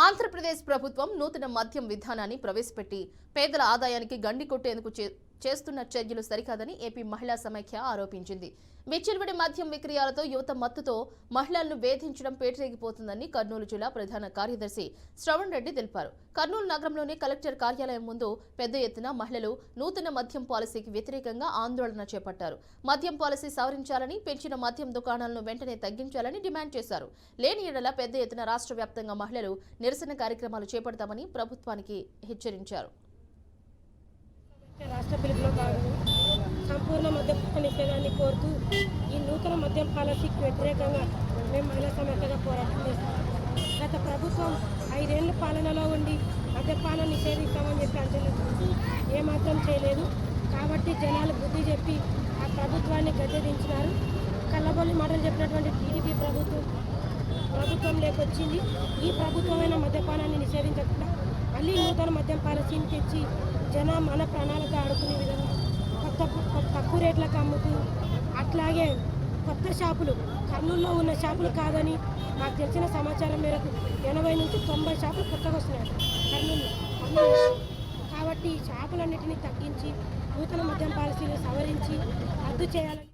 ఆంధ్రప్రదేశ్ ప్రభుత్వం నూతన మద్యం విధానాన్ని ప్రవేశపెట్టి పేదల ఆదాయానికి గండి కొట్టేందుకు చేస్తున్న చర్యలు సరికాదని ఏపీ మహిళా సమైక్య ఆరోపించింది. విచ్చలవిడి మద్యం విక్రయాలతో యువత మత్తుతో మహిళలను వేధించడం పేటరేగిపోతుందని కర్నూలు జిల్లా ప్రధాన కార్యదర్శి శ్రవణ్ రెడ్డి తెలిపారు. కర్నూలు నగరంలోని కలెక్టర్ కార్యాలయం ముందు పెద్ద ఎత్తున మహిళలు నూతన మద్యం పాలసీకి వ్యతిరేకంగా ఆందోళన చేపట్టారు. మద్యం పాలసీ సవరించాలని, పెంచిన మద్యం దుకాణాలను వెంటనే తగ్గించాలని డిమాండ్ చేశారు. లేని ఎడల పెద్ద ఎత్తున రాష్ట్ర వ్యాప్తంగా మహిళలు నిరసన కార్యక్రమాలు చేపడతామని ప్రభుత్వానికి హెచ్చరించారు. రాష్ట్ర పిలుపులో భాగంగా సంపూర్ణ మద్యం నిషేధాన్ని కోరుతూ ఈ నూతన మద్యం పాలసీకి వ్యతిరేకంగా మేము మహిళా సమైక్యగా పోరాటం చేస్తాం. గత ప్రభుత్వం 5 ఏళ్ల పాలనలో ఉండి మద్యపాన నిషేధిస్తామని చెప్పి అంచనా ఏమాత్రం చేయలేదు. కాబట్టి జనాలు బుద్ధి చెప్పి ఆ ప్రభుత్వాన్ని గద్దెదించినారు. కళ్ళబొల్లి మాటలు చెప్పినటువంటి టీడీపీ ప్రభుత్వం లేకొచ్చింది. ఈ ప్రభుత్వమైన మద్యపానాన్ని నిషేధించకుండా మళ్ళీ నూతన మద్యం పాలసీని తెచ్చి మన ప్రాణాలతో ఆడుకునే విధంగా తక్కువ రేట్లకు అమ్ముతూ, అట్లాగే కొత్త షాపులు కర్నూలులో ఉన్న షాపులు కాదని మాకు తెలిసిన సమాచారం మేరకు 80 నుంచి 90 షాపులు కొత్తగా వస్తున్నాయి కర్నూలులో. కాబట్టి ఈ షాపులన్నింటినీ తగ్గించి నూతన మద్యం పాలసీని సవరించి రద్దు చేయాలని